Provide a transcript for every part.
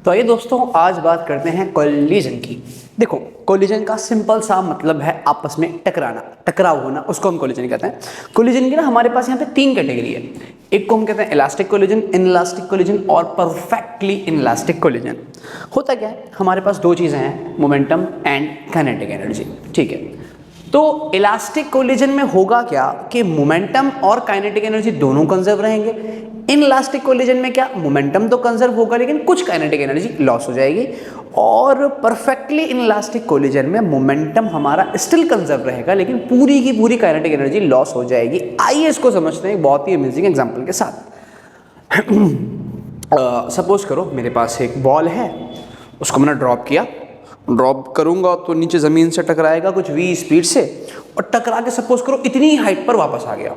तो आइए दोस्तों, आज बात करते हैं कोलिजन की। देखो, कोलिजन का सिंपल सा मतलब है आपस में टकराना, टकराव होना, उसको हम कोलिजन कहते हैं। कोलिजन की ना हमारे पास यहाँ पे 3 कैटेगरी है। एक को हम कहते हैं इलास्टिक कोलिजन, इनइलास्टिक कोलिजन और परफेक्टली इनइलास्टिक कोलिजन। होता क्या है, हमारे पास 2 चीज़ें हैं, मोमेंटम एंड काइनेटिक एनर्जी। ठीक है, तो इलास्टिक कोलिजन में होगा क्या कि मोमेंटम और काइनेटिक एनर्जी दोनों कंजर्व रहेंगे। इनइलास्टिक कोलिजन में क्या, मोमेंटम तो कंजर्व होगा लेकिन कुछ काइनेटिक एनर्जी लॉस हो जाएगी। और परफेक्टली इनइलास्टिक कोलिजन में मोमेंटम हमारा स्टिल कंजर्व रहेगा लेकिन पूरी की पूरी काइनेटिक एनर्जी लॉस हो जाएगी। आइए इसको समझते हैं एक बहुत ही अमेजिंग एग्जांपल के साथ। सपोज करो मेरे पास एक बॉल है, उसको मैंने ड्रॉप किया, ड्रॉप करूंगा तो नीचे ज़मीन से टकराएगा कुछ v स्पीड से, और टकरा के सपोज करो इतनी हाइट पर वापस आ गया।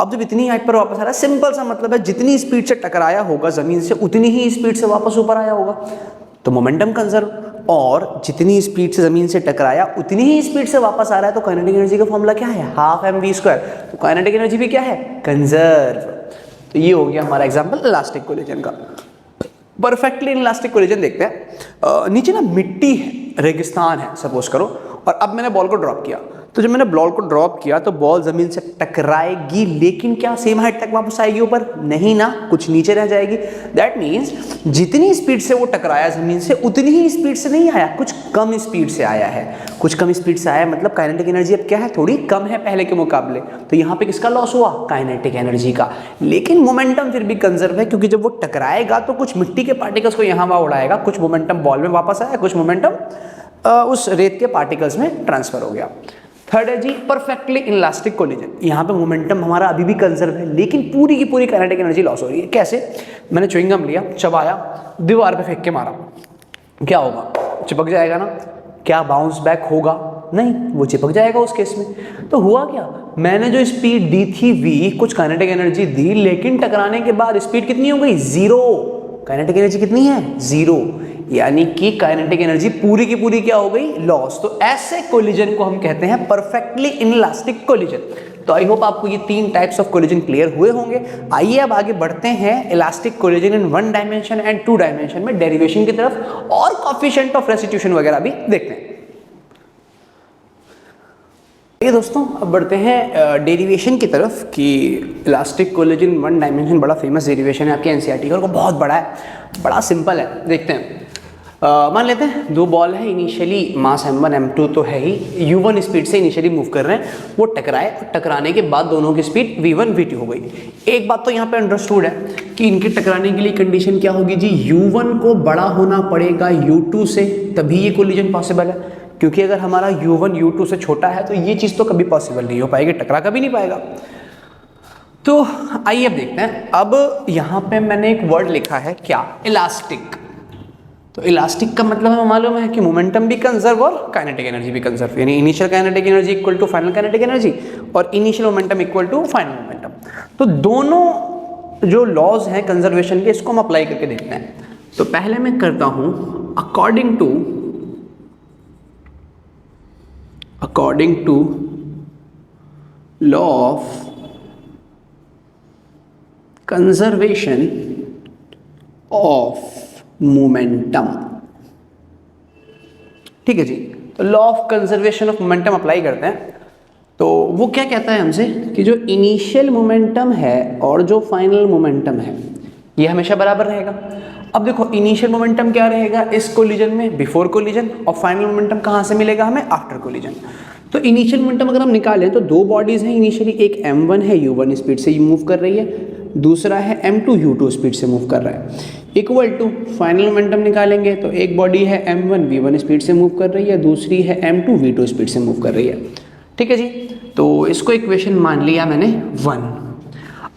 अब जब इतनी हाइट पर वापस आ रहा है, सिंपल सा मतलब है जितनी स्पीड से टकराया होगा ज़मीन से उतनी ही स्पीड से वापस ऊपर आया होगा, तो मोमेंटम कंजर्व। और जितनी स्पीड से ज़मीन से टकराया उतनी ही स्पीड से वापस आ रहा है, तो काइनेटिक एनर्जी का फॉर्मूला क्या है, 12mv²। तो काइनेटिक एनर्जी भी क्या है, कंजर्व। तो ये हो गया हमारा एग्जाम्पल इलास्टिक कोलिजन का। परफेक्टली इनइलास्टिक कोलिजन देखते हैं। नीचे ना मिट्टी है, रेगिस्तान है सपोज करो, और अब मैंने बॉल को ड्रॉप किया। तो जब मैंने बॉल को ड्रॉप किया तो बॉल ज़मीन से टकराएगी, लेकिन क्या सेम हाइट तक वापस आएगी ऊपर, नहीं ना, कुछ नीचे रह जाएगी। दैट मीन्स जितनी स्पीड से वो टकराया ज़मीन से उतनी ही स्पीड से नहीं आया, कुछ कम स्पीड से आया है। कुछ कम स्पीड से आया मतलब काइनेटिक एनर्जी अब क्या है, थोड़ी कम है पहले के मुकाबले। तो यहाँ पे किसका लॉस हुआ, काइनेटिक एनर्जी का। लेकिन मोमेंटम फिर भी कंजर्व है, क्योंकि जब वो टकराएगा तो कुछ मिट्टी के पार्टिकल्स को यहाँ वहाँ उड़ाएगा, कुछ मोमेंटम बॉल में वापस आया, कुछ मोमेंटम उस रेत के पार्टिकल्स में ट्रांसफर हो गया। थर्ड है जी परफेक्टली इनइलास्टिक कोलिजन। यहाँ पे मोमेंटम हमारा अभी भी कंजर्व है लेकिन पूरी की पूरी काइनेटिक एनर्जी लॉस हो रही है। कैसे, मैंने च्युइंगम लिया, चबाया, दीवार पे फेंक के मारा, क्या होगा, चिपक जाएगा ना। क्या बाउंस बैक होगा, नहीं, वो चिपक जाएगा उस केस में। तो हुआ क्या, मैंने जो स्पीड दी थी v, कुछ काइनेटिक एनर्जी दी, लेकिन टकराने के बाद स्पीड कितनी हो गई, 0। काइनेटिक एनर्जी कितनी है, 0, यानी कि काइनेटिक एनर्जी पूरी की पूरी क्या हो गई, लॉस। तो ऐसे कोलिजन को हम कहते हैं परफेक्टली इनइलास्टिक कोलिजन। तो आई होप आपको ये 3 टाइप्स ऑफ कोलिजन क्लियर हुए होंगे। आइए अब आगे बढ़ते हैं elastic collision in 1 dimension and 2 dimension में डेरिवेशन की तरफ, और कोएफिशिएंट ऑफ रेस्टिट्यूशन वगैरह भी देखते हैं। ये दोस्तों अब बढ़ते हैं डेरिवेशन की तरफ कि इलास्टिक कोलिजन 1 डायमेंशन बड़ा फेमस डेरिवेशन है आपके एनसीईआरटी का, और बहुत बड़ा है, बड़ा सिंपल है। देखते हैं, मान लेते हैं 2 बॉल है, इनिशियली मास m1 m2 तो है ही, u1 स्पीड से इनिशियली मूव कर रहे हैं, वो टकराए, और टकराने के बाद दोनों की स्पीड v1 v2 हो गई। एक बात तो यहाँ पे अंडरस्टूड है कि इनके टकराने के लिए कंडीशन क्या होगी जी, u1 को बड़ा होना पड़ेगा u2 से, तभी ये कोलिजन पॉसिबल है। क्योंकि अगर हमारा u1 u2 से छोटा है तो ये चीज़ तो कभी पॉसिबल नहीं हो पाएगी, टकरा कभी नहीं पाएगा। तो आइए अब देखते हैं। अब यहाँ पे मैंने एक वर्ड लिखा है, क्या, इलास्टिक। तो इलास्टिक का मतलब हमें मालूम है कि मोमेंटम भी कंजर्व और काइनेटिक एनर्जी भी कंजर्व, यानी initial kinetic energy equal to final kinetic energy, और initial momentum equal to final momentum. तो दोनों जो लॉज हैं कंजर्वेशन के, इसको हम अप्लाई करके देखते हैं। तो पहले मैं करता हूं according to law of conservation of momentum. ठीक है जी, तो law of conservation of momentum apply करते हैं। तो वो क्या कहता है हमसे कि जो इनिशियल मोमेंटम है और जो फाइनल मोमेंटम है ये हमेशा बराबर रहेगा। अब देखो, इनिशियल मोमेंटम क्या रहेगा इस कोलिजन में, बिफोर कोलिजन, और फाइनल मोमेंटम कहाँ से मिलेगा हमें, आफ्टर कोलिजन। तो इनिशियल मोमेंटम अगर हम निकालें तो 2 बॉडीज हैं इनिशियली, एक m1 है, u1 स्पीड से मूव कर रही है, दूसरा है m2 u2 स्पीड से मूव कर रहा है, इक्वल टू फाइनल मोमेंटम निकालेंगे तो एक बॉडी है m1 v1 स्पीड से मूव कर रही है, दूसरी है m2 v2 स्पीड से मूव कर रही है। ठीक है जी, तो इसको इक्वेशन मान लिया मैंने 1।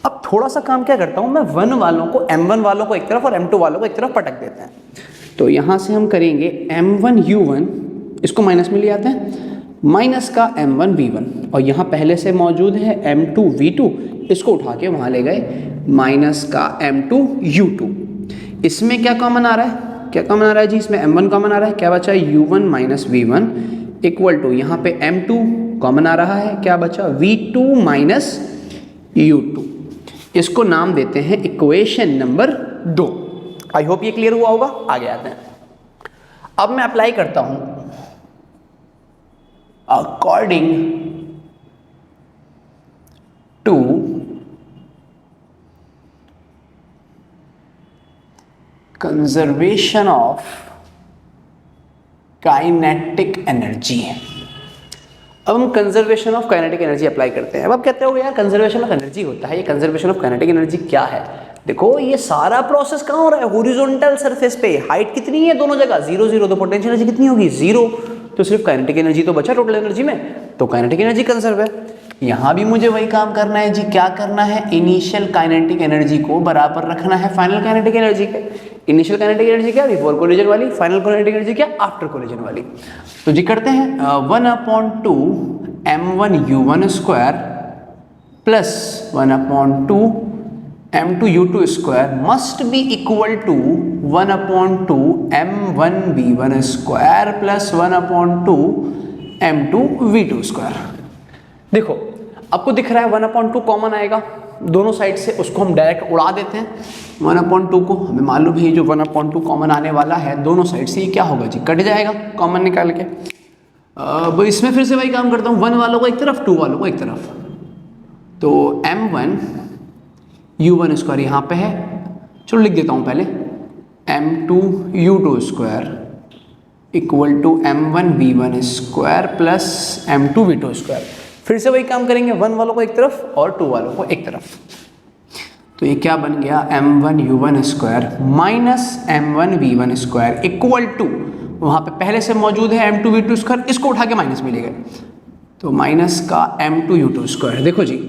अब थोड़ा सा काम क्या करता हूँ मैं, 1 वालों को, m1 वालों को एक तरफ और m2 वालों को एक तरफ पटक देते हैं। तो यहाँ से हम करेंगे m1 u1, इसको माइनस में ले आते हैं, माइनस का m1 v1, और यहाँ पहले से मौजूद है m2 v2, इसको उठा के वहाँ ले गए, माइनस का m2 u2। इसमें क्या कॉमन आ रहा है, क्या कॉमन आ रहा है जी, इसमें m1 कॉमन आ रहा है, क्या बचा u1 minus v1 equal to, यहाँ पे m2 कॉमन आ रहा है, क्या बचा v2 माइनस u2। इसको नाम देते हैं इक्वेशन नंबर 2। आई होप ये क्लियर हुआ होगा। आगे आते हैं। अब मैं अप्लाई करता हूं according to conservation of kinetic energy. अब हम conservation of kinetic energy apply करते हैं। अब आप कहते हो यार कंजर्वेशन ऑफ एनर्जी होता है, ये कंजर्वेशन ऑफ काइनेटिक एनर्जी क्या है? देखो ये सारा प्रोसेस कहाँ हो रहा है? हॉरिजॉन्टल सरफेस पे। हाइट कितनी है दोनों जगह? 0 0। तो पोटेंशियल एनर्जी कितनी होगी? 0। तो सिर्फ काइनेटिक एनर्जी तो बचा टोटल एनर्जी में, तो काइनेटिक एनर्जी कंजर्व है। यहाँ भी मुझे वही काम करना है जी। क्या करना है? इनिशियल काइनेटिक एनर्जी को बराबर रखना है फाइनल काइनेटिक एनर्जी के। इनिशियल काइनेटिक एनर्जी क्या? बिफोर कोलिजन वाली। फाइनल काइनेटिक एनर्जी क्या? आफ्टर कोलिजन वाली। तो जी करते हैं 1/2 m1u1 square plus 1/2 m2u2 square must be equal to 1/2 m1v1 square plus 1/2 m2v2 square. देखो आपको दिख रहा है 1/2 कॉमन आएगा दोनों साइड से, उसको हम डायरेक्ट उड़ा देते हैं। 1/2 को हमें मालूम है जो 1/2 कॉमन आने वाला है दोनों साइड से, ये क्या होगा जी? कट जाएगा कॉमन निकाल के। अब इसमें फिर से वही काम करता हूँ, 1 वालों को एक तरफ, 2 वालों को एक तरफ। तो m1u1 स्क्वायर यहाँ पे है, चलो लिख देता हूँ पहले, m2u2 square equal to m1v1 square plus m2v2 square. फिर से वही काम करेंगे, 1 वालों को एक तरफ और 2 वालों को एक तरफ। तो ये क्या बन गया? m1u1 square minus m1v1 square equal to, वहाँ पे पहले से मौजूद है m2v2 स्क्वायर, इसको उठा के माइनस में ले गए, तो माइनस का m2u2 स्क्वायर। देखो जी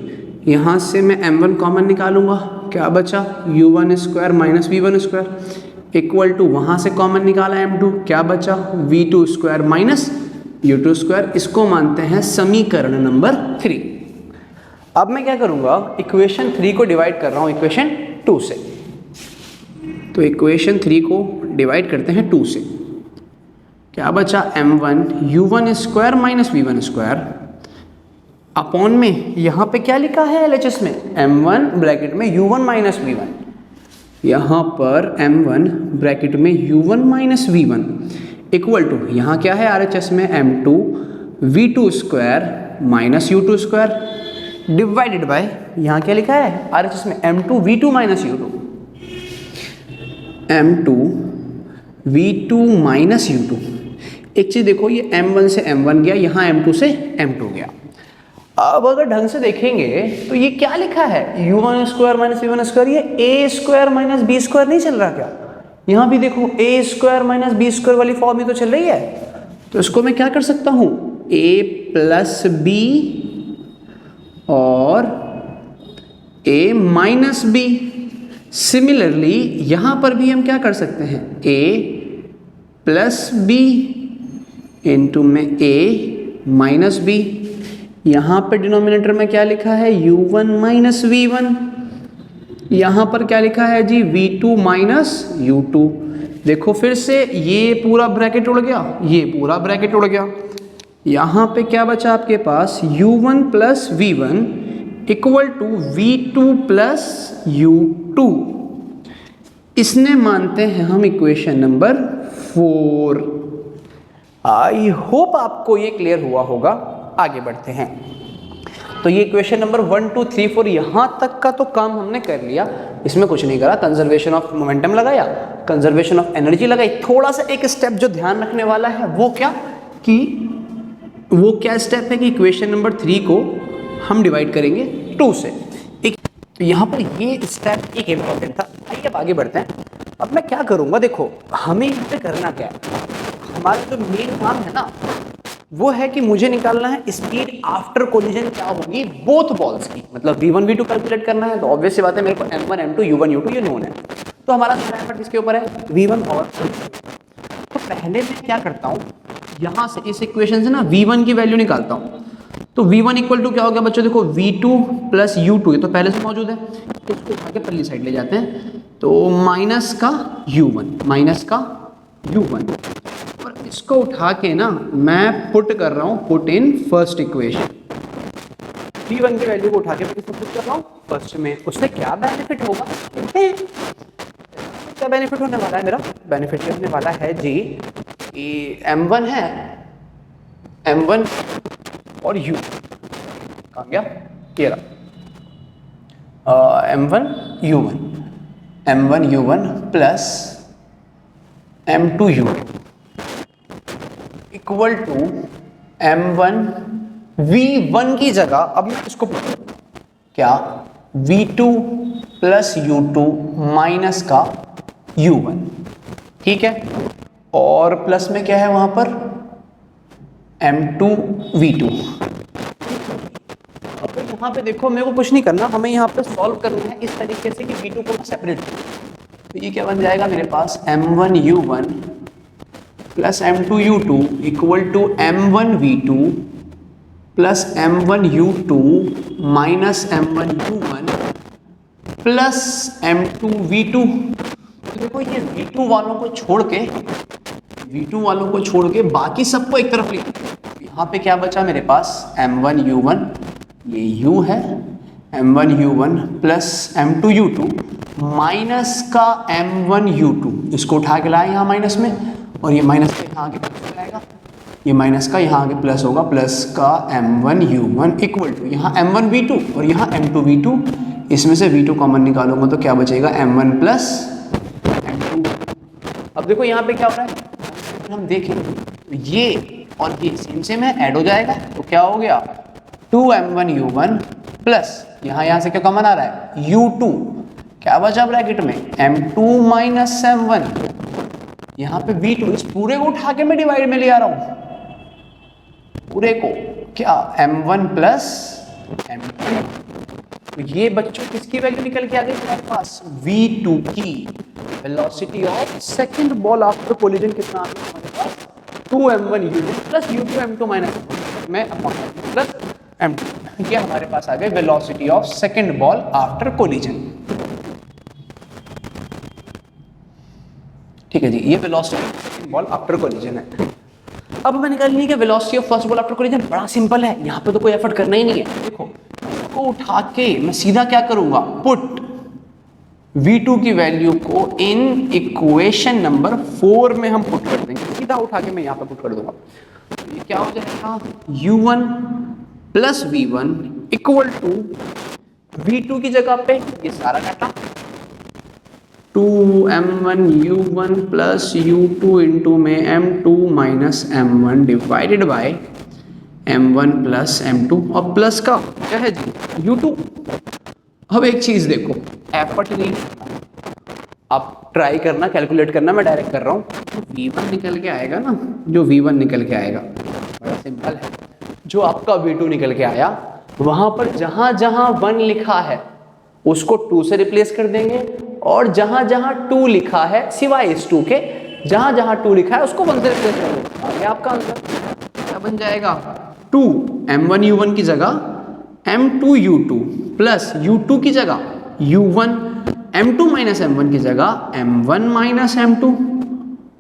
यहाँ से मैं m1 कॉमन निकालूंगा, क्या बचा? u1 square minus v1 square equal to, वहाँ से कॉमन निकाला m2, क्या बचा? v2 square minus u2 square. इसको मानते हैं समीकरण नंबर 3। अब मैं क्या करूँगा? इक्वेशन 3 को डिवाइड कर रहा हूँ इक्वेशन 2 से। तो इक्वेशन 3 को डिवाइड करते हैं 2 से, क्या बचा? m1u1 square minus v1 square upon में, यहाँ पे क्या लिखा है LHS में? m1 ब्रैकेट में u1 माइनस v1, यहाँ पर m1 ब्रैकेट में u1 minus v1 equal to, यहाँ क्या है RHS में? m2 v2 square minus u2 square divided by, यहाँ क्या लिखा है RHS में? m2 v2 minus u2, m2 v2 minus u2। एक चीज देखो, ये m1 से m1 गया, यहाँ m2 से m2 गया। अब अगर ढंग से देखेंगे तो ये क्या लिखा है? u1 square minus v1 square, ये a square minus b square नहीं चल रहा क्या? यहाँ भी देखो a square minus b square वाली फॉर्म ही तो चल रही है। तो इसको मैं क्या कर सकता हूँ? a प्लस b और a माइनस b। सिमिलरली यहाँ पर भी हम क्या कर सकते हैं? a प्लस b इंटू में a माइनस b। यहाँ पर डिनोमिनेटर में क्या लिखा है? u1 minus v1। यहाँ पर क्या लिखा है जी? v2 minus u2। देखो फिर से ये पूरा ब्रैकेट उड़ गया, ये पूरा ब्रैकेट उड़ गया। यहाँ पे क्या बचा आपके पास? u1 plus v1 equal to v2 plus u2। इसने मानते हैं हम इक्वेशन नंबर 4। आई होप आपको ये क्लियर हुआ होगा। आगे बढ़ते हैं। तो ये इक्वेशन नंबर 1 2 3 4 यहाँ तक का तो काम हमने कर लिया, इसमें कुछ नहीं करा। कंजर्वेशन ऑफ मोमेंटम लगाया, कंजर्वेशन ऑफ एनर्जी लगाई। थोड़ा सा एक स्टेप जो ध्यान रखने वाला है वो क्या, कि वो क्या स्टेप है कि इक्वेशन नंबर 3 को हम डिवाइड करेंगे 2 से। एक तो यहाँ पर ये स्टेप एक इम्पॉर्टेंट था। आइए अब आगे बढ़ते हैं। अब मैं क्या करूँगा, देखो हमें यहाँ पे करना क्या है, हमारा जो मेन काम है ना वो है कि मुझे निकालना है स्पीड आफ्टर कोलिजन क्या होगी बोथ बॉल्स की। मतलब v1 v2 कैलकुलेट करना है, तो ऑब्वियस सी बात है मेरे को m1 m2 u1 u2 ये नोन है। तो हमारा एफर्ट किसके ऊपर है? v1 और तो पहले मैं क्या करता हूँ, यहाँ से इस इक्वेशन से ना v1 की वैल्यू निकालता हूँ। तो v1 इक्वल टू क्या हो गया बच्चों? देखो v2 प्लस u2, ये तो पहले से मौजूद है, तो इसको उठा के पहली साइड ले जाते हैं। तो माइनस का u1 और इसको उठा के ना मैं पुट कर रहा हूँ, put in first equation. v1 की वैल्यू को उठा के पुट कर रहा हूँ फर्स्ट में। उससे क्या बेनिफिट होगा क्या बेनिफिट होने वाला है मेरा? बेनिफिट ये होने वाला है जी कि m1 है, m1 और u कहाँ गया, ये रहा m1 u1, m1 u1 plus m2 u2 equal to m1 v1 की जगह अब मैं इसको क्या v2 प्लस u2 माइनस का u1, ठीक है, और प्लस में क्या है वहां पर m2 v2। अब यहाँ पे देखो मेरे को कुछ नहीं करना, हमें यहाँ पे सॉल्व करना है इस तरीके से कि v2 को सेपरेट, तो ये क्या बन जाएगा मेरे पास m1 u1 plus m2 u2 equal to m1 v2 plus m1 u2 minus m1 u1 plus m2 v2। तो देखो ये v2 वालों को छोड़ के बाकी सबको एक तरफ लिख, यहाँ पे क्या बचा मेरे पास m1 u1, ये u है, m1 u1 plus m2 u2 minus का m1 u2, इसको उठा के लाए यहाँ माइनस में, और ये माइनस का यहाँ आगे प्लस हो जाएगा, ये माइनस का यहाँ आगे प्लस होगा, प्लस का m1 u1 इक्वल टू यहाँ m1 v2 और यहाँ m2 v2, इसमें से v2 कॉमन निकालूंगा तो क्या बचेगा m1 प्लस m2। अब देखो यहाँ पे क्या हो रहा है, हम देखें ये और ये सेम है, ऐड हो जाएगा तो क्या हो गया 2m1 u1 प्लस यहाँ से क्या कॉमन आ रहा है u2, क्या बचा ब्रैकेट में m2 माइनस m1, यहाँ पे v2, इस पूरे को उठा के मैं डिवाइड में ले आ रहा हूं पूरे को, क्या m1 प्लस m2। तो ये बच्चों किसकी वैल्यू निकल के आ गई हमारे पास v2 की, velocity of second ball after collision कितना आ गया हमारे पास 2m1 u2 plus u2 m2 minus में अपॉन प्लस m2, ये हमारे पास आ गए velocity of second ball after collision. ठीक है जी, ये velocity of second ball after collision है। अब हमें निकालनी है कि velocity of first ball after collision, बड़ा सिंपल है, यहाँ पे तो कोई एफर्ट करना ही नहीं है। देखो इसको उठा के मैं सीधा क्या करूंगा, पुट v2 की वैल्यू को इन इक्वेशन नंबर 4 में हम पुट कर देंगे, सीधा उठा के मैं यहाँ पे पुट कर दूंगा, तो ये क्या हो जाएगा u1 plus v1 equal to v2 की जगह पे ये सारा data 2m1 u1 plus u2 into में m2 minus m1 divided by m1 plus m2 और प्लस का क्या है जी u2। अब एक चीज देखो, एफर्ट नहीं आप ट्राई करना, कैलकुलेट करना, मैं डायरेक्ट कर रहा हूँ, v1 निकल के आएगा ना, जो v1 निकल के आएगा बड़ा सिंपल है, जो आपका v2 निकल के आया वहां पर जहां जहां 1 लिखा है उसको 2 से रिप्लेस कर देंगे, और जहां जहां 2 लिखा है सिवाय इस 2 के, जहां जहां 2 लिखा है उसको 1 से रिप्लेस कर देंगे। ये आपका आंसर क्या बन जाएगा, 2m1 u1 की जगह m2 u2 प्लस u2 की जगह u1, m2 माइनस m1 की जगह m1 माइनस m2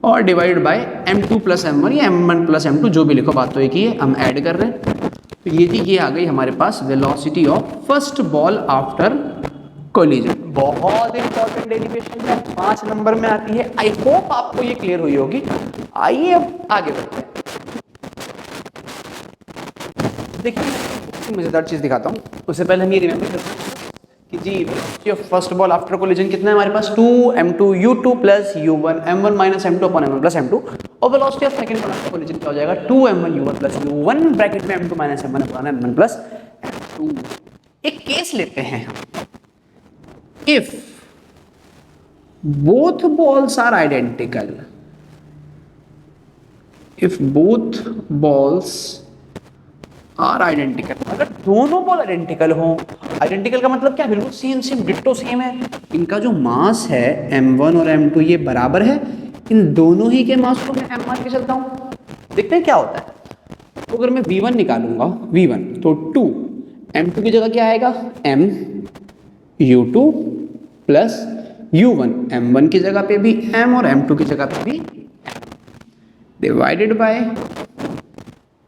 और divide by m2 plus m1 या m1 प्लस m2, जो भी लिखो बात तो एक ही है, हम ऐड कर रहे हैं। तो ये जी ये आ गई हमारे पास velocity of first ball after collision. बहुत इंपॉर्टेंट डेरिवेशन है, 5 नंबर में आती है। आई होप आपको ये क्लियर हुई होगी। आइए अब आगे बढ़ते हैं। देखिए मजेदार चीज दिखाता हूँ, उससे पहले हम ये रिमेंबर करते हैं कि जी velocity of first ball after collision कितना है हमारे पास 2m2 u2 plus u1 m1 minus m2 upon m1 plus m2, और velocity of second ball after collision क्या हो जाएगा 2m1 u1 plus u1 bracket में m2 minus m1 upon m1 plus m2। एक केस लेते हैं, if both balls are identical, if both balls are identical, अगर दोनों बॉल आइडेंटिकल हो, आइडेंटिकल का मतलब क्या, बिल्कुल सेम सेम डिट्टो सेम है, इनका जो मास है m1 और m2 ये बराबर है, इन दोनों ही के मास को मैं m मान के चलता हूं, देखते हैं क्या होता है। तो अगर मैं v1 निकालूंगा, v1 तो 2 m2 की जगह क्या आएगा m u2 plus u1 m1 की जगह पे भी m और m2 की जगह पे भी divided by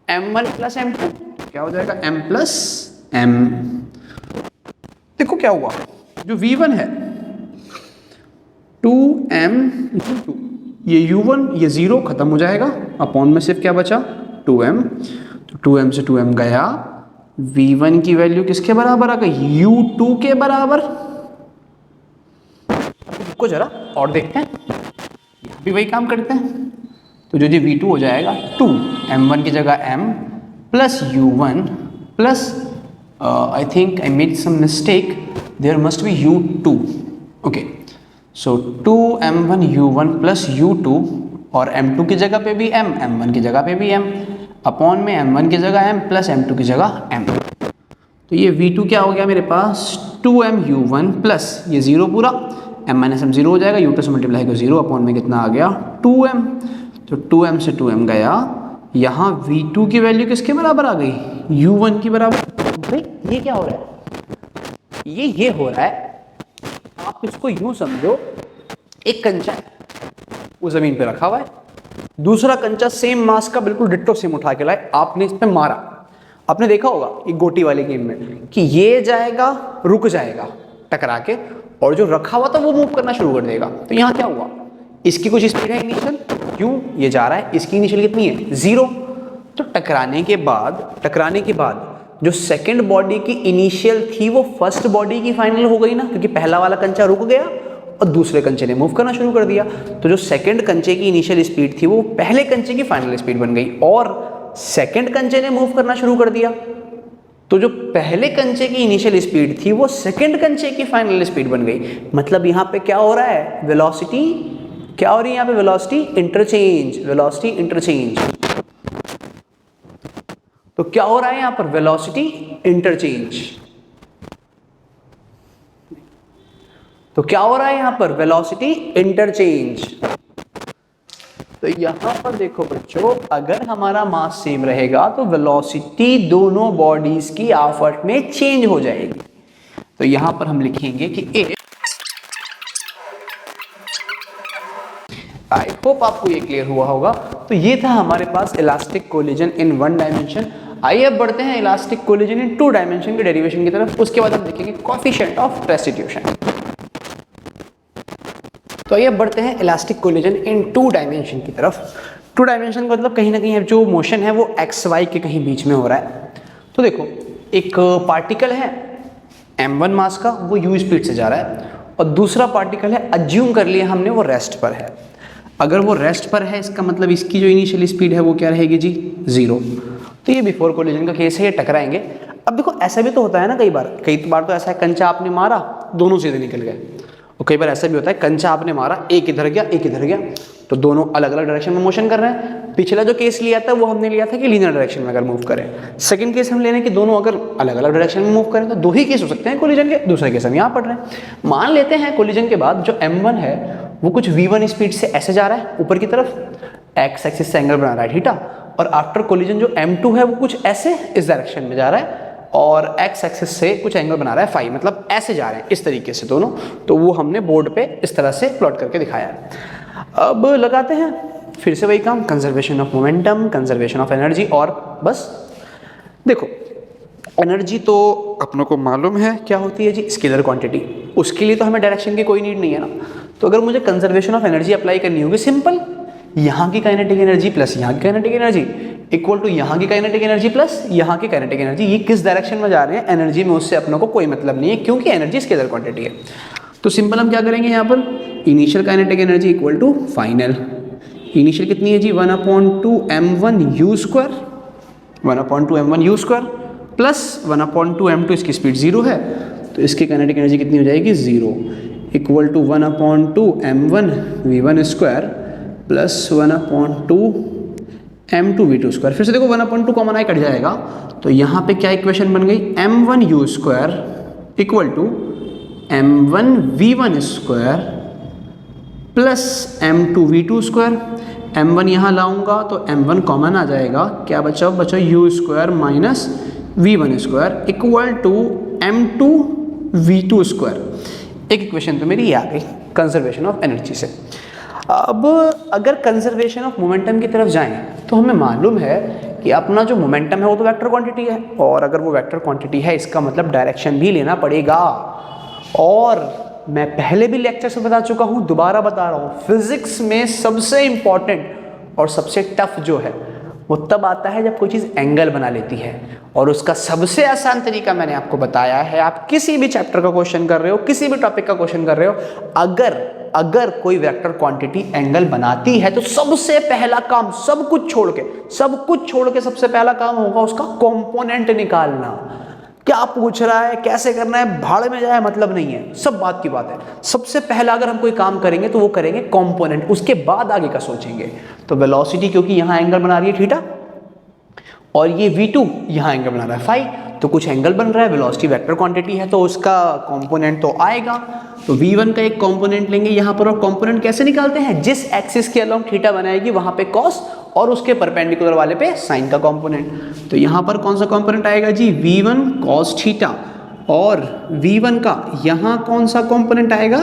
m1 plus m2, क्या हो जाएगा m प्लस m। देखो क्या हुआ, जो v1 है 2m/2, ये u1 ये 0 खत्म हो जाएगा, अपॉन में सिर्फ क्या बचा 2m, तो 2m से 2m गया, v1 की वैल्यू किसके बराबर आ गई, u2 के बराबर। को जरा और देखते हैं, यहाँ भी वही काम करते हैं, तो जो जी v2 हो जाएगा 2 m1 की जगह m plus u1 plus I think I made some mistake, there must be u2, okay, so 2m1 u1 plus u2, और m2 की जगह पे भी m, m1 की जगह पे भी m, अपॉन में m1 की जगह m प्लस m2 की जगह m। तो ये v2 क्या हो गया मेरे पास 2m u1 प्लस ये 0 पूरा, m माइनस m 0 हो जाएगा, u2 से मल्टीप्लाई को 0, अपॉन में कितना आ गया 2m, तो 2m से 2m गया, यहाँ v2 की वैल्यू किसके बराबर आ गई, u1 की बराबर। भाई ये क्या हो रहा है, ये हो रहा है, आप इसको यूं समझो, एक कंचा है वो जमीन पे रखा हुआ है, दूसरा कंचा सेम मास का बिल्कुल डिट्टो सेम उठा के लाए, आपने इस पे मारा, आपने देखा होगा एक गोटी वाले गेम में कि ये जाएगा रुक जाएगा टकरा के, और जो रखा हुआ था वो मूव करना शुरू कर देगा। तो यहाँ क्या हुआ, इसकी कुछ स्पीड है इनिशियल, क्यों ये जा रहा है, इसकी इनिशियल कितनी है 0, तो टकराने के बाद जो सेकंड बॉडी की इनिशियल थी वो फर्स्ट बॉडी की फाइनल हो गई ना, क्योंकि पहला वाला कंचा रुक गया और दूसरे कंचे ने मूव करना शुरू कर दिया, तो जो सेकंड कंचे की इनिशियल स्पीड थी वो पहले कंचे की फाइनल स्पीड बन गई, और सेकंड कंचे ने मूव करना शुरू कर दिया, तो जो पहले कंचे की इनिशियल स्पीड थी वो सेकंड कंचे की फाइनल स्पीड बन गई। मतलब यहाँ पे क्या हो रहा है, वेलोसिटी क्या हो रही है यहाँ पे, वेलोसिटी इंटरचेंज। तो क्या हो रहा है यहाँ पर, वेलोसिटी इंटरचेंज। तो क्या हो रहा है यहाँ पर, वेलोसिटी इंटरचेंज। तो यहां पर देखो बच्चों, अगर हमारा मास सेम रहेगा तो वेलोसिटी दोनों बॉडीज की आपस में चेंज हो जाएगी। तो यहां पर हम लिखेंगे कि आई होप आपको ये क्लियर हुआ होगा। तो ये था हमारे पास इलास्टिक कोलिजन इन 1 डायमेंशन। आइए अब बढ़ते हैं इलास्टिक कोलिजन इन 2 डायमेंशन के डेरिवेशन की तरफ। उसके बाद हम देखेंगे कोएफिशिएंट ऑफ रेस्टिट्यूशन। तो आइए बढ़ते हैं इलास्टिक कोलिजन इन 2 डायमेंशन की तरफ। 2 डायमेंशन का मतलब कहीं ना कहीं जो मोशन है वो एक्स वाई के कहीं बीच में हो रहा है। तो देखो, एक पार्टिकल है m1 मास का, वो u स्पीड से जा रहा है, और दूसरा पार्टिकल है, अज्यूम कर लिया हमने वो रेस्ट पर है। अगर वो रेस्ट पर है, इसका मतलब इसकी जो इनिशियल स्पीड है वो क्या रहेगी जी, 0। तो ये बिफोर कोलिजन का केस है, ये टकराएंगे। अब देखो, ऐसा भी तो होता है ना, कई बार तो ऐसा है, कंचा आपने मारा, दोनों सीधे निकल गए, और कई बार ऐसा भी होता है कंचा आपने मारा, एक इधर गया एक इधर गया, तो दोनों अलग अलग डायरेक्शन में मोशन कर रहे हैं। पिछला जो केस लिया था वो हमने लिया था कि लीनियर डायरेक्शन में अगर मूव करें। सेकंड केस हम लेने कि दोनों अगर अलग अलग डायरेक्शन में मूव करें, तो 2 ही केस हो सकते हैं कोलिजन के, दूसरे केस हम यहाँ पढ़ रहे हैं। मान लेते हैं कोलिजन के बाद जो m1 है वो कुछ v1 स्पीड से ऐसे जा रहा है ऊपर की तरफ, एक्स एक्सिस से एंगल बना रहा है थीटा, और आफ्टर कोलिजन जो m2 है वो कुछ ऐसे इस डायरेक्शन में जा रहा है, और एक्स एक्सिस से कुछ एंगल बना रहा है फाई, मतलब ऐसे जा रहे हैं इस तरीके से दोनों। तो वो हमने बोर्ड पे इस तरह से प्लॉट करके दिखाया है। अब लगाते हैं फिर से वही काम, conservation of momentum, conservation of energy, और बस देखो, एनर्जी तो अपनों को मालूम है क्या होती है जी, स्केलर क्वांटिटी। उसके लिए तो हमें डायरेक्शन की कोई नीड नहीं है ना। तो अगर मुझे कंजर्वेशन ऑफ एनर्जी अप्लाई करनी होगी, सिंपल, यहाँ की काइनेटिक एनर्जी प्लस यहाँ की काइनेटिक एनर्जी इक्वल टू यहाँ की काइनेटिक एनर्जी प्लस यहाँ की काइनेटिक एनर्जी। ये किस डायरेक्शन में जा रहे हैं एनर्जी में, उससे अपनों को कोई मतलब नहीं है, क्योंकि एनर्जी स्केलर क्वांटिटी है। तो सिंपल हम क्या करेंगे यहाँ पर, initial kinetic energy equal to final. Initial कितनी है जी, 1/2 m1 u square, 1/2 m1 u square plus 1/2 m2, इसकी स्पीड 0 है, तो इसकी काइनेटिक एनर्जी कितनी हो जाएगी, 0, equal to 1/2 m1 v1 square plus 1/2 m2 v2 square. फिर से देखो 1/2 कॉमन आई कट जाएगा, तो यहाँ पे क्या इक्वेशन बन गई, m1 u square equal to m1 v1 square plus m2 v2 square. m1 यहाँ लाऊंगा तो m1 कॉमन आ जाएगा, क्या बचा u square minus v1 square equal to m2 v2 square. एक इक्वेशन तो मेरी ये आ गई कंजर्वेशन ऑफ एनर्जी से। अब अगर कंजर्वेशन ऑफ मोमेंटम की तरफ जाएं तो हमें मालूम है कि अपना जो मोमेंटम है वो तो वेक्टर क्वांटिटी है, और अगर वो वेक्टर क्वांटिटी है इसका मतलब डायरेक्शन भी लेना पड़ेगा, और मैं पहले भी लेक्चर से बता चुका हूँ, दोबारा बता रहा हूँ, फिजिक्स में सबसे इंपॉर्टेंट और सबसे टफ जो है वो तब आता है जब कोई चीज़ एंगल बना लेती है। और उसका सबसे आसान तरीका मैंने आपको बताया है। आप किसी भी चैप्टर का क्वेश्चन कर रहे हो, किसी भी टॉपिक का क्वेश्चन कर रहे हो, अगर कोई वेक्टर क्वांटिटी एंगल बनाती है तो सबसे पहला काम, सब कुछ छोड़ के सबसे पहला काम होगा उसका कंपोनेंट निकालना। क्या पूछ रहा है, कैसे करना है, भाड़ में जाए मतलब नहीं है, सब बात की बात है। सबसे पहला अगर हम कोई काम करेंगे तो वो करेंगे कंपोनेंट, उसके बाद आगे का सोचेंगे। तो वेलोसिटी क्योंकि यहाँ एंगल बना रही है थीटा, और ये v2 यहाँ एंगल बना रहा है फाई, तो कुछ एंगल बन रहा है, वेलोसिटी वेक्टर क्वांटिटी है तो उसका कंपोनेंट तो आएगा। तो v1 का एक कंपोनेंट लेंगे यहाँ पर, और कंपोनेंट कैसे निकालते हैं, जिस एक्सिस के अलोंग थीटा बनाएगी वहाँ पे कॉस और उसके परपेंडिकुलर वाले पे साइन का कंपोनेंट। तो यहाँ पर कौन सा कंपोनेंट आएगा जी, v1 cos थीटा, और v1 का यहाँ कौन सा कंपोनेंट आएगा,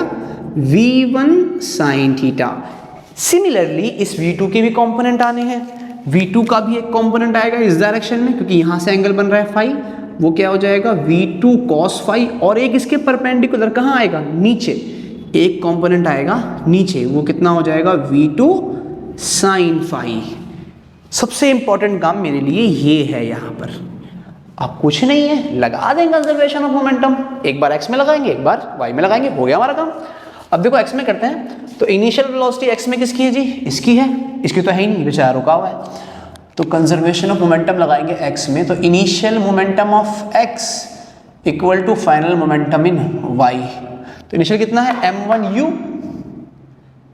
v1 sin थीटा। सिमिलरली इस v2 के भी कंपोनेंट आने हैं, v2 का भी एक कंपोनेंट आएगा इस डायरेक्शन में क्योंकि यहाँ से एंगल बन रहा है फाई, वो क्या हो जाएगा v2 cos फाई, और एक इसके परपेंडिकुलर कहाँ आएगा, नीचे एक कंपोनेंट आएगा नीचे, वो कितना हो जाएगा v2 sin फाई। सबसे इंपॉर्टेंट काम मेरे लिए ये है यहाँ पर, अब कुछ नहीं है, लगा देंगे कंजर्वेशन ऑफ मोमेंटम, एक बार x में लगाएंगे एक बार y में लगाएंगे, हो गया हमारा काम। अब देखो x में करते हैं, तो इनिशियल वेलोसिटी x में किसकी है जी, इसकी है, इसकी तो है ही नहीं, बेचारा रुका हुआ है। तो कंजर्वेशन ऑफ मोमेंटम लगाएंगे x में, तो initial momentum of x equal to final momentum in y। तो इनिशियल कितना है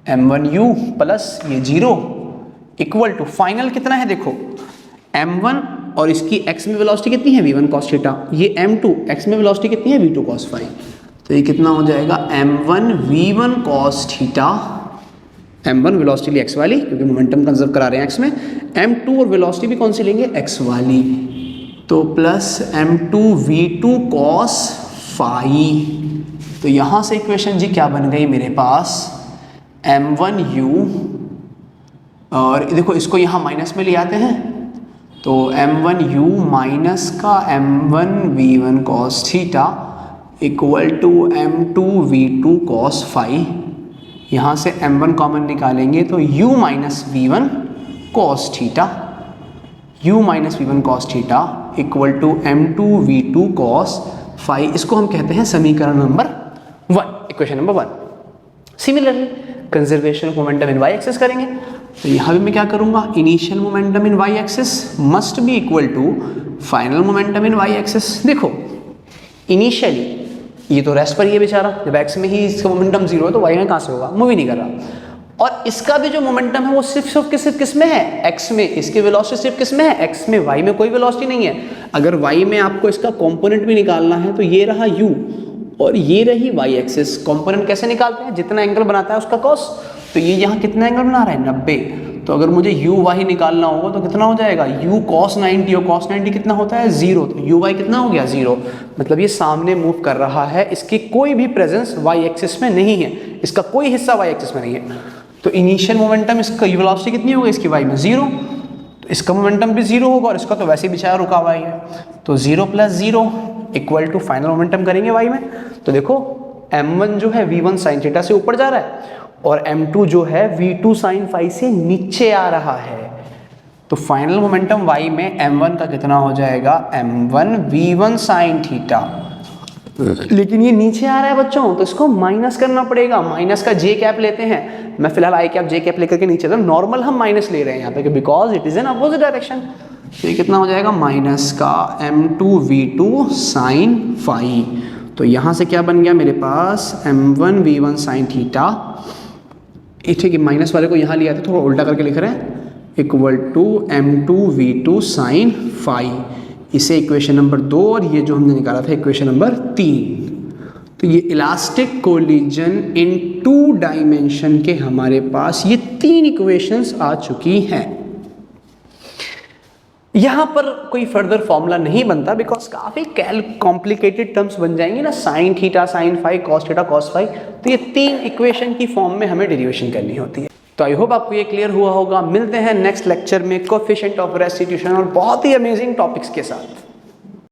m1u प्लस ये 0 इक्वल टू फाइनल कितना है, देखो m1 और इसकी x में वेलोसिटी कितनी है v1 cos थीटा, ये m2 x में वेलोसिटी कितनी है v2 cos फाई। तो ये कितना हो जाएगा m1 v1 cos थीटा, m1 वेलोसिटी ली x वाली क्योंकि मोमेंटम कंजर्व करा रहे हैं x में, m2 और वेलोसिटी भी कौन सी लेंगे x वाली, तो plus m2 v2 cos phi. तो यहाँ से इक्वेशन जी क्या बन गई मेरे पास, m1u, और देखो इसको यहाँ माइनस में ले आते हैं, तो m1u माइनस का m1 v1 cos theta equal to m2 v2 cos phi. यहाँ से m1 कॉमन निकालेंगे तो u माइनस v1 cos थीटा, u माइनस v1 cos theta equal to m2 v2 cos phi. इसको हम कहते हैं समीकरण number 1, equation number 1। Similarly conservation of momentum in Y axis करेंगे, तो यहाँ भी मैं क्या करूँगा, initial momentum in Y axis must be equal to final momentum in Y axis. देखो इनिशियली ये तो रेस्ट पर ही है बेचारा, जब एक्स में ही इसका मोमेंटम 0 है तो वाई में कहाँ से होगा, मूव ही नहीं कर रहा। और इसका भी जो मोमेंटम है वो सिर्फ किस में है, एक्स में, इसकी वेलोसिटी सिर्फ किस में है, एक्स में, वाई में कोई वेलोसिटी नहीं है। अगर वाई में आपको इसका कंपोनेंट भी निकालना है तो ये रहा u और ये रही वाई एक्सिस। कंपोनेंट कैसे निकालते हैं, जितना एंगल बनाता है उसका कॉस, तो ये यहाँ कितना एंगल बना रहा है 90, तो अगर मुझे u y निकालना होगा तो कितना हो जाएगा, u cos 90, और cos 90 कितना होता है 0, तो u y कितना हो गया 0, मतलब ये सामने मूव कर रहा है, इसकी कोई भी प्रेजेंस y एक्सिस में नहीं है, इसका कोई हिस्सा y एक्सिस में नहीं है। तो इनिशियल मोमेंटम इसका वेलोसिटी कितनी होगी इसकी y में 0, तो इसका मोमेंटम भी 0 होगा और इसका तो वैसे ही बेचारा रुका हुआ ही है, तो 0 + 0 इक्वल टू फाइनल मोमेंटम करेंगे y में। तो देखो m1 जो है v1 sin थीटा से ऊपर जा रहा है और m2 जो है v2 sin फाई से नीचे आ रहा है, तो फाइनल मोमेंटम y में m1 का कितना हो जाएगा, m1 v1 sin थीटा। लेकिन ये नीचे आ रहा है बच्चों, तो इसको माइनस करना पड़ेगा, माइनस का j कैप लेते हैं, मैं फिलहाल i कैप j कैप लेकर के नीचे, तो नॉर्मल हम माइनस ले रहे हैं यहाँ पे because it is an opposite direction. तो ये कितना हो जाएगा, माइनस का m2 v2 sin फाई। तो यहाँ से क्या बन गया मेरे पास, m1 v1 sin थीटा, ठीक है, माइनस वाले को यहाँ लिया था, थोड़ा उल्टा करके लिख रहे हैं, equal to m2 v2 sin phi. इसे इक्वेशन नंबर 2 और ये जो हमने निकाला था इक्वेशन नंबर 3। तो ये इलास्टिक कोलिजन इन 2 डायमेंशन के हमारे पास ये 3 इक्वेशंस आ चुकी हैं। यहाँ पर कोई फर्दर फॉर्मूला नहीं बनता बिकॉज काफ़ी कॉम्प्लिकेटेड टर्म्स बन जाएंगे ना, sine theta sine phi, cos theta cos phi, तो ये 3 इक्वेशन की फॉर्म में हमें डेरिवेशन करनी होती है। तो आई होप आपको ये क्लियर हुआ होगा। मिलते हैं नेक्स्ट लेक्चर में कोएफिशिएंट ऑफ रेस्टिट्यूशन और बहुत ही अमेजिंग टॉपिक्स के साथ।